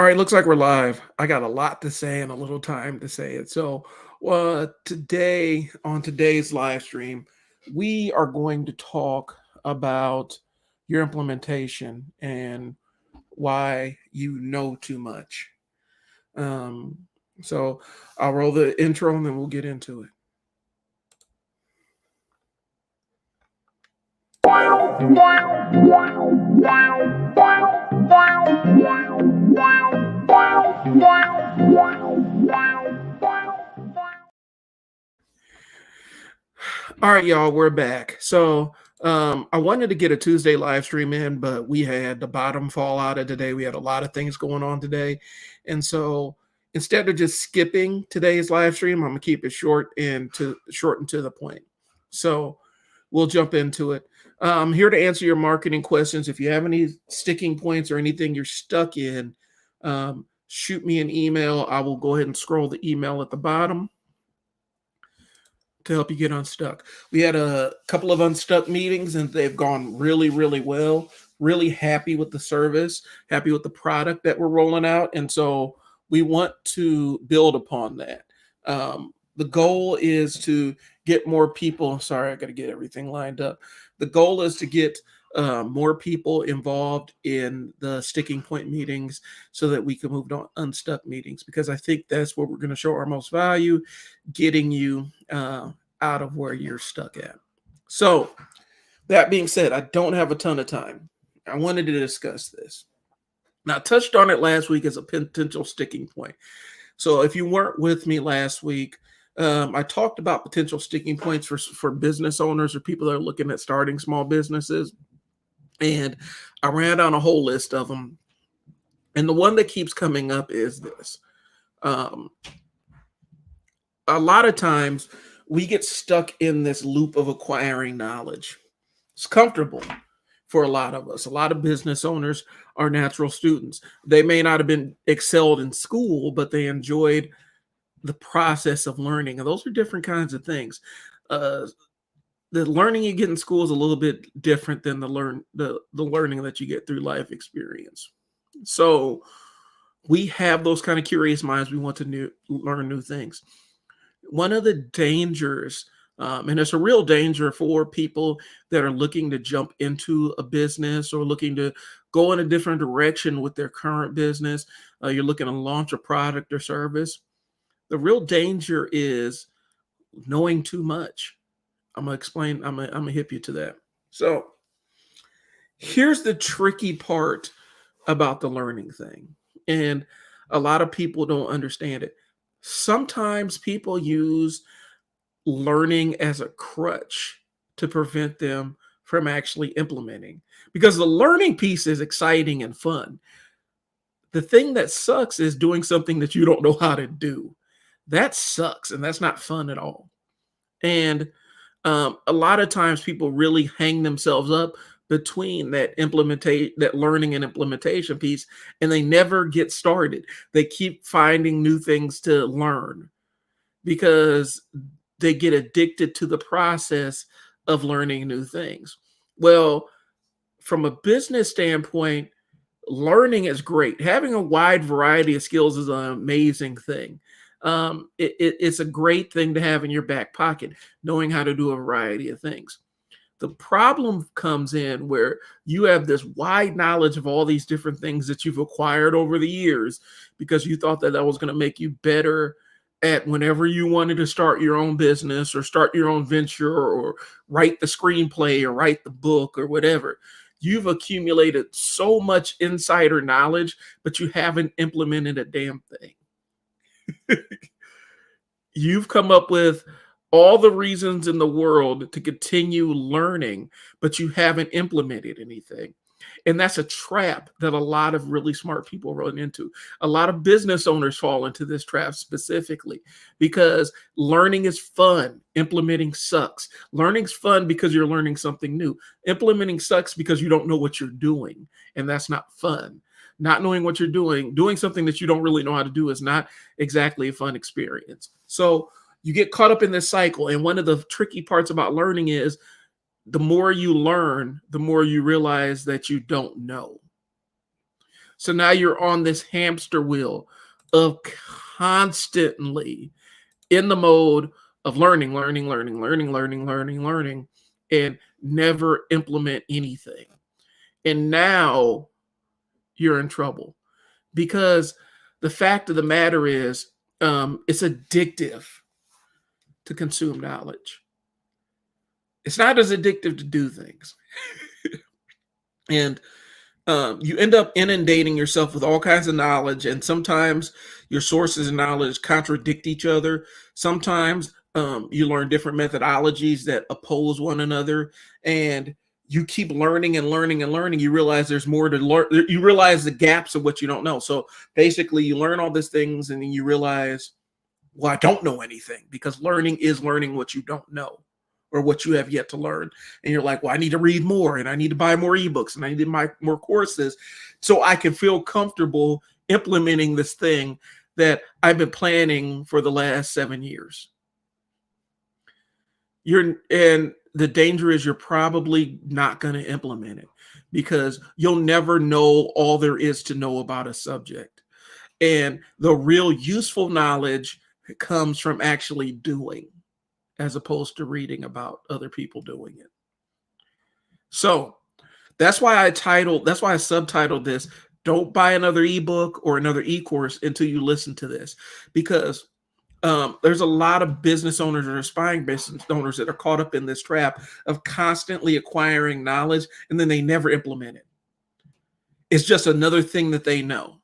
All right, looks like we're live. I got a lot to say and a little time to say it. So, today on today's live stream, we are going to talk about your implementation and why you know too much. Um, so, I'll roll the intro and then we'll get into it. All right, y'all, we're back. So I wanted to get a Tuesday live stream in, but we had the bottom fall out of today. We had a lot of things going on today. And so instead of just skipping today's live stream, I'm gonna keep it short and to the point. So we'll jump into it. I'm here to answer your marketing questions. If you have any sticking points or anything you're stuck in, shoot me an email. I will go ahead and scroll the email at the bottom to help you get unstuck. We had a couple of unstuck meetings and they've gone really, really well. Really happy with the service, happy with the product that we're rolling out. And so we want to build upon that. The goal is to get more people. Sorry, I got to get everything lined up. The goal is to get more people involved in the sticking point meetings so that we can move to unstuck meetings, because I think that's where we're going to show our most value, getting you out of where you're stuck at. So that being said, I don't have a ton of time. I wanted to discuss this. Now, I touched on it last week as a potential sticking point. So if you weren't with me last week, I talked about potential sticking points for business owners or people that are looking at starting small businesses. And I ran down a whole list of them. And the one that keeps coming up is this. A lot of times we get stuck in this loop of acquiring knowledge. It's comfortable for a lot of us. A lot of business owners are natural students. They may not have been excelled in school, but they enjoyed the process of learning. And those are different kinds of things. The learning you get in school is a little bit different than the learning that you get through life experience. So we have those kind of curious minds. We want to learn new things. One of the dangers, and it's a real danger for people that are looking to jump into a business or looking to go in a different direction with their current business. You're looking to launch a product or service. The real danger is knowing too much. I'm gonna hip you to that. So here's the tricky part about the learning thing. And a lot of people don't understand it. Sometimes people use learning as a crutch to prevent them from actually implementing, because the learning piece is exciting and fun. The thing that sucks is doing something that you don't know how to do. That sucks, and that's not fun at all. And a lot of times people really hang themselves up between that learning and implementation piece, and they never get started. They keep finding new things to learn because they get addicted to the process of learning new things. Well, from a business standpoint, learning is great. Having a wide variety of skills is an amazing thing. It's a great thing to have in your back pocket, knowing how to do a variety of things. The problem comes in where you have this wide knowledge of all these different things that you've acquired over the years because you thought that was going to make you better at whenever you wanted to start your own business or start your own venture or write the screenplay or write the book or whatever. You've accumulated so much insider knowledge, but you haven't implemented a damn thing. You've come up with all the reasons in the world to continue learning, but you haven't implemented anything. And that's a trap that a lot of really smart people run into. A lot of business owners fall into this trap specifically because learning is fun. Implementing sucks. Learning's fun because you're learning something new. Implementing sucks because you don't know what you're doing, and that's not fun. Not knowing what you're doing something that you don't really know how to do is not exactly a fun experience. So you get caught up in this cycle. And one of the tricky parts about learning is the more you learn, the more you realize that you don't know. So now you're on this hamster wheel of constantly in the mode of learning, and never implement anything. And now you're in trouble because the fact of the matter is, it's addictive to consume knowledge. It's not as addictive to do things. And you end up inundating yourself with all kinds of knowledge, and sometimes your sources of knowledge contradict each other. Sometimes you learn different methodologies that oppose one another, and you keep learning and learning and learning. You realize there's more to learn. You realize the gaps of what you don't know. So basically, you learn all these things, and then you realize, well, I don't know anything, because learning is learning what you don't know or what you have yet to learn. And you're like, well, I need to read more, and I need to buy more ebooks, and I need to buy more courses so I can feel comfortable implementing this thing that I've been planning for the last 7 years. And the danger is you're probably not going to implement it because you'll never know all there is to know about a subject. And the real useful knowledge comes from actually doing, as opposed to reading about other people doing it. So that's why I subtitled this, Don't Buy Another Ebook or Another E-Course Until You Listen to This. Because there's a lot of business owners or aspiring business owners that are caught up in this trap of constantly acquiring knowledge and then they never implement it. It's just another thing that they know.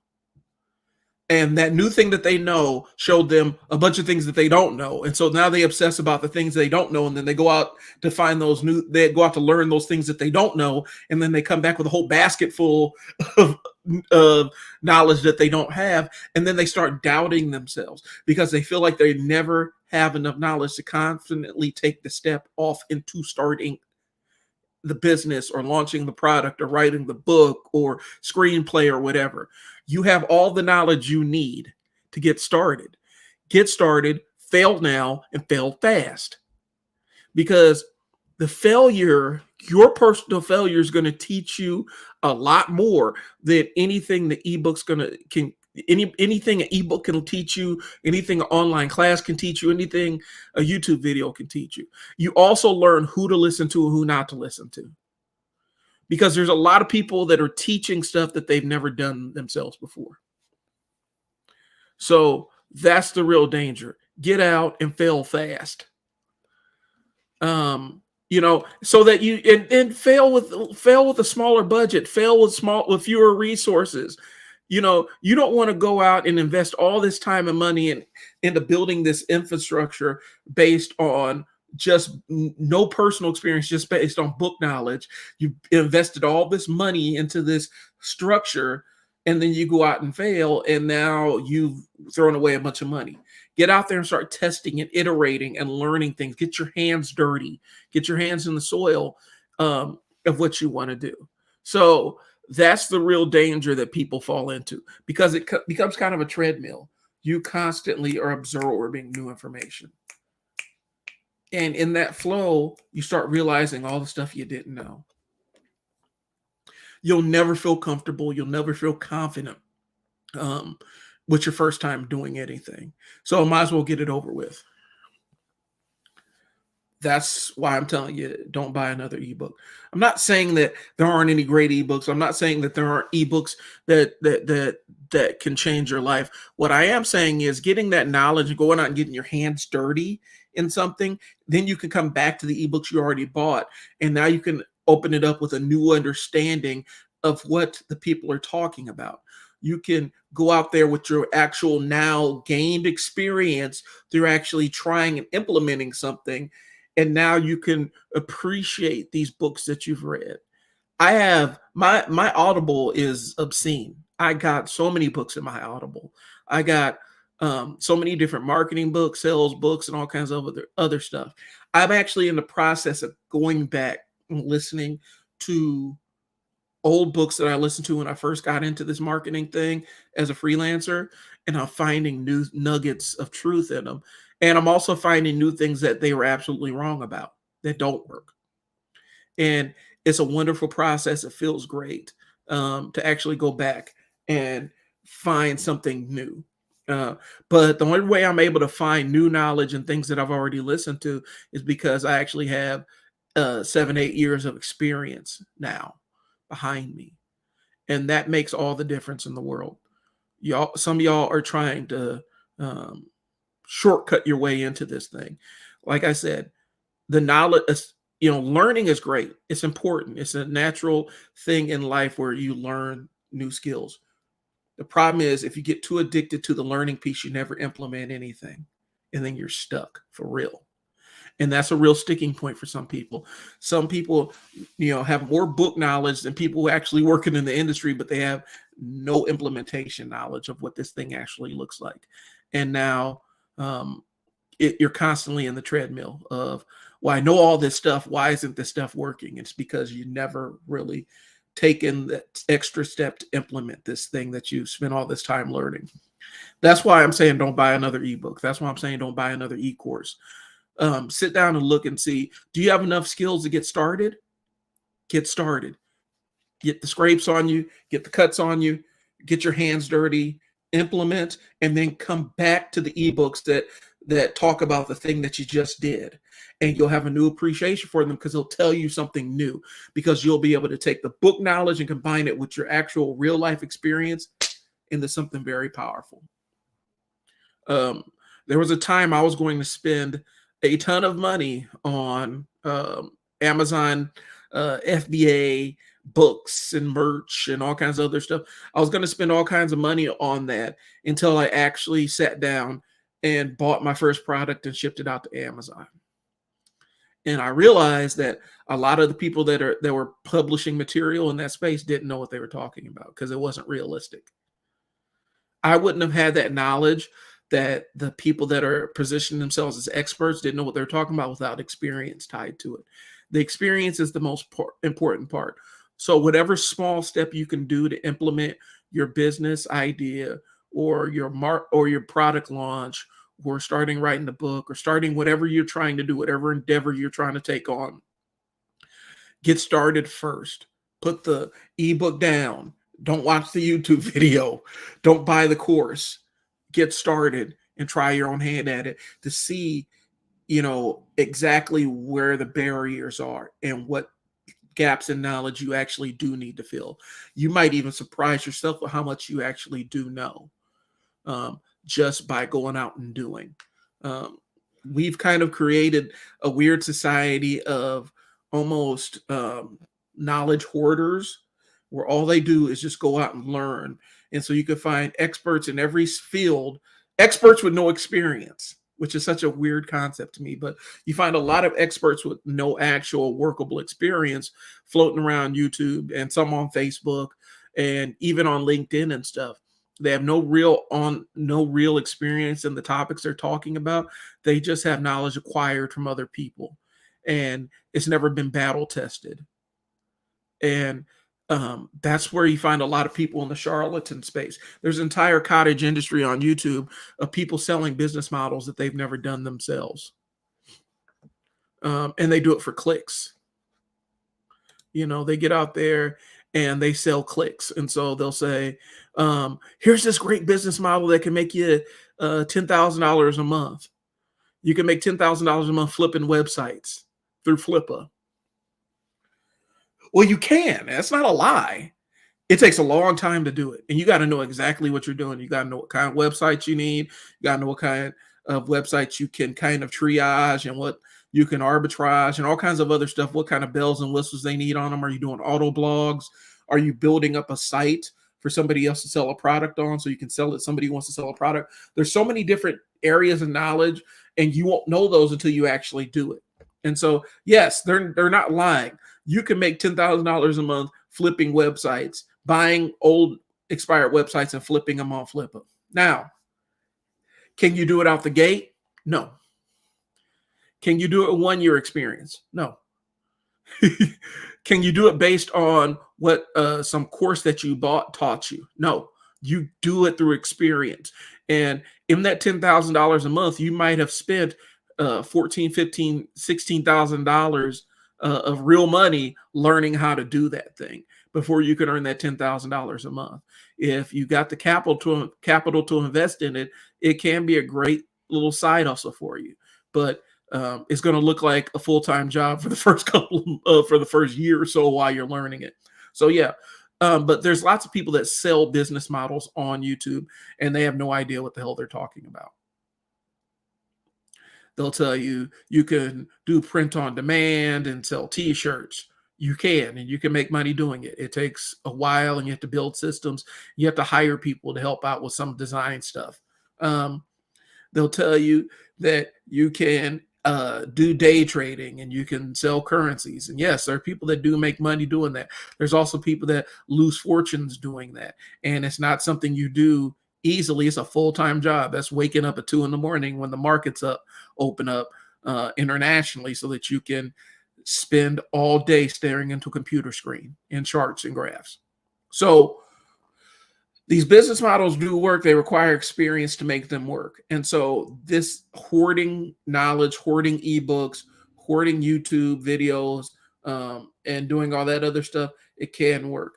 And that new thing that they know showed them a bunch of things that they don't know. And so now they obsess about the things they don't know. And then they go out to find they go out to learn those things that they don't know. And then they come back with a whole basket full of knowledge that they don't have. And then they start doubting themselves because they feel like they never have enough knowledge to confidently take the step off into starting the business or launching the product or writing the book or screenplay or whatever. You have all the knowledge you need to get started. Get started, fail now, and fail fast. Because your personal failure is going to teach you a lot more than anything the ebook's anything an ebook can teach you, anything an online class can teach you, anything a YouTube video can teach you. You also learn who to listen to and who not to listen to. Because there's a lot of people that are teaching stuff that they've never done themselves before. So that's the real danger. Get out and fail fast. So that you and fail with a smaller budget, fail with fewer resources. You don't want to go out and invest all this time and money into building this infrastructure based on just no personal experience, just based on book knowledge. You invested all this money into this structure, and then you go out and fail, and now you've thrown away a bunch of money. Get out there and start testing and iterating and learning things. Get your hands dirty. Get your hands in the soil of what you want to do. So that's the real danger that people fall into, because it becomes kind of a treadmill. You constantly are absorbing new information. And in that flow, you start realizing all the stuff you didn't know. You'll never feel comfortable. You'll never feel confident with your first time doing anything. So I might as well get it over with. That's why I'm telling you, don't buy another ebook. I'm not saying that there aren't any great ebooks. I'm not saying that there aren't ebooks that can change your life. What I am saying is getting that knowledge and going out and getting your hands dirty in something, then you can come back to the ebooks you already bought, and now you can open it up with a new understanding of what the people are talking about. You can go out there with your actual now gained experience through actually trying and implementing something. And now you can appreciate these books that you've read. I have my Audible is obscene. I got so many books in my Audible. I got so many different marketing books, sales books, and all kinds of other stuff. I'm actually in the process of going back and listening to old books that I listened to when I first got into this marketing thing as a freelancer, and I'm finding new nuggets of truth in them. And I'm also finding new things that they were absolutely wrong about that don't work. And it's a wonderful process. It feels great to actually go back and find something new. Uh, but the only way I'm able to find new knowledge and things that I've already listened to is because I actually have 7, 8 years of experience now behind me. And that makes all the difference in the world. Some of y'all are trying to um, shortcut your way into this thing. Like I said, the knowledge, learning is great. It's important. It's a natural thing in life where you learn new skills. The problem is if you get too addicted to the learning piece, you never implement anything, and then you're stuck for real. And that's a real sticking point for some people. Some people, have more book knowledge than people who actually working in the industry, but they have no implementation knowledge of what this thing actually looks like. And now um, you're constantly in the treadmill of, well, I know all this stuff. Why isn't this stuff working? It's because you never really taken that extra step to implement this thing that you spent all this time learning. That's why I'm saying don't buy another ebook. That's why I'm saying don't buy another e-course. Sit down and look and see, do you have enough skills to get started? Get started. Get the scrapes on you, get the cuts on you, get your hands dirty, implement, and then come back to the ebooks that talk about the thing that you just did. And you'll have a new appreciation for them because they'll tell you something new, because you'll be able to take the book knowledge and combine it with your actual real life experience into something very powerful. There was a time I was going to spend a ton of money on Amazon FBA books and merch and all kinds of other stuff. I was going to spend all kinds of money on that until I actually sat down and bought my first product and shipped it out to Amazon. And I realized that a lot of the people that were publishing material in that space didn't know what they were talking about because it wasn't realistic. I wouldn't have had that knowledge that the people that are positioning themselves as experts didn't know what they're talking about without experience tied to it. The experience is the most important part. So whatever small step you can do to implement your business idea or your product launch, or starting writing the book, or starting whatever you're trying to do, whatever endeavor you're trying to take on, get started first. Put the ebook down. Don't watch the YouTube video. Don't buy the course. Get started and try your own hand at it to see, exactly where the barriers are and what gaps in knowledge you actually do need to fill. You might even surprise yourself with how much you actually do know, just by going out and doing. We've kind of created a weird society of almost knowledge hoarders, where all they do is just go out and learn. And so you can find experts in every field, experts with no experience, which is such a weird concept to me. But you find a lot of experts with no actual workable experience floating around YouTube, and some on Facebook and even on LinkedIn and stuff. They have no real experience in the topics they're talking about. They just have knowledge acquired from other people, and it's never been battle tested. And that's where you find a lot of people in the charlatan space. There's an entire cottage industry on YouTube of people selling business models that they've never done themselves. And they do it for clicks. They get out there and they sell clicks. And so they'll say, here's this great business model that can make you $10,000 a month. You can make $10,000 a month flipping websites through Flippa. Well, you can. That's not a lie. It takes a long time to do it. And you got to know exactly what you're doing. You got to know what kind of websites you need. You got to know what kind of websites you can kind of triage and what you can arbitrage and all kinds of other stuff. What kind of bells and whistles they need on them. Are you doing auto blogs? Are you building up a site for somebody else to sell a product on so you can sell it? Somebody wants to sell a product. There's so many different areas of knowledge, and you won't know those until you actually do it. And so, yes, they're not lying. You can make $10,000 a month flipping websites, buying old expired websites and flipping them on Flippa. Now, can you do it out the gate? No. Can you do it 1 year experience? No. Can you do it based on what some course that you bought taught you? No. You do it through experience. And in that $10,000 a month, you might have spent $14,000, $15,000, $16,000 of real money learning how to do that thing. before you can earn that $10,000 a month. If you got the capital to invest in it, it can be a great little side hustle for you. But it's going to look like a full-time job for the for the first year or so while you're learning it. So yeah, but there's lots of people that sell business models on YouTube, and they have no idea what the hell they're talking about. They'll tell you you can do print on demand and sell t-shirts. You can, and you can make money doing it. It takes a while, and you have to build systems. You have to hire people to help out with some design stuff. Um, they'll tell you that you can do day trading and you can sell currencies. And yes, there are people that do make money doing that. There's also people that lose fortunes doing that. And it's not something you do easily. It's a full-time job. That's waking up at 2 a.m. when the markets open up internationally, so that you can spend all day staring into a computer screen in charts and graphs. So these business models do work. They require experience to make them work. And so this hoarding knowledge, hoarding ebooks, hoarding YouTube videos, and doing all that other stuff, it can work.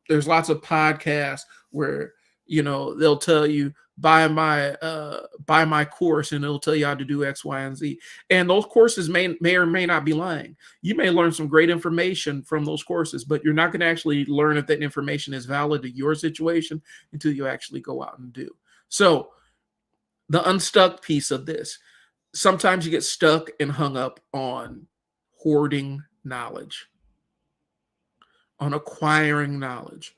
There's lots of podcasts where, they'll tell you, buy my course, and it'll tell you how to do X, Y, and Z. And those courses may or may not be lying. You may learn some great information from those courses, but you're not going to actually learn if that information is valid to your situation until you actually go out and do. So the unstuck piece of this, sometimes you get stuck and hung up on hoarding knowledge, on acquiring knowledge,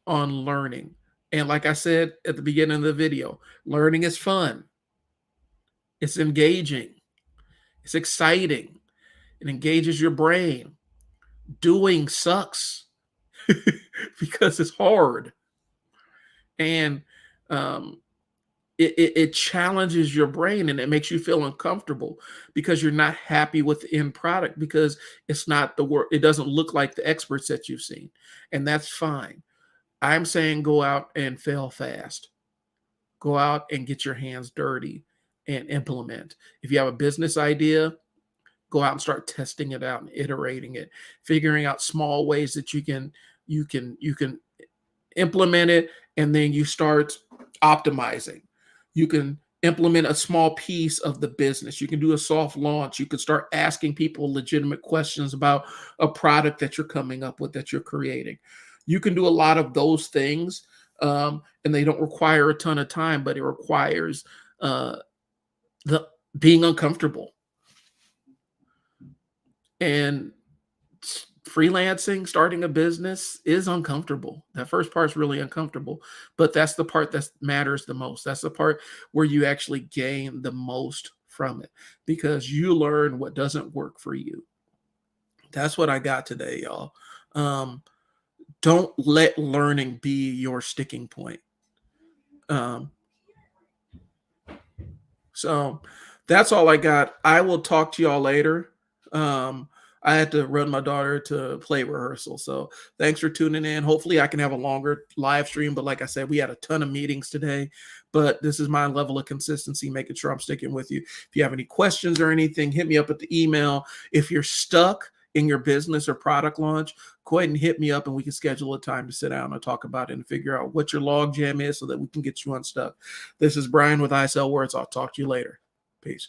on learning. And like I said at the beginning of the video, learning is fun. It's engaging. It's exciting. It engages your brain. Doing sucks because it's hard. And it challenges your brain, and it makes you feel uncomfortable because you're not happy with the end product, because it's not the work. It doesn't look like the experts that you've seen. And that's fine. I'm saying go out and fail fast. Go out and get your hands dirty and implement. If you have a business idea, go out and start testing it out and iterating it, figuring out small ways that you can implement it, and then you start optimizing. You can implement a small piece of the business. You can do a soft launch. You can start asking people legitimate questions about a product that you're coming up with, that you're creating. You can do a lot of those things, and they don't require a ton of time, but it requires the being uncomfortable. And freelancing, starting a business, is uncomfortable. That first part's really uncomfortable, but that's the part that matters the most. That's the part where you actually gain the most from it, because you learn what doesn't work for you. That's what I got today, y'all. Don't let learning be your sticking point. So that's all I got. I will talk to y'all later. I had to run my daughter to play rehearsal. So thanks for tuning in. Hopefully I can have a longer live stream. But like I said, we had a ton of meetings today. But this is my level of consistency, making sure I'm sticking with you. If you have any questions or anything, hit me up at the email. If you're stuck in your business or product launch, go ahead and hit me up, and we can schedule a time to sit down and talk about it and figure out what your log jam is so that we can get you unstuck. This is Brian with ISL Words. I'll talk to you later. Peace.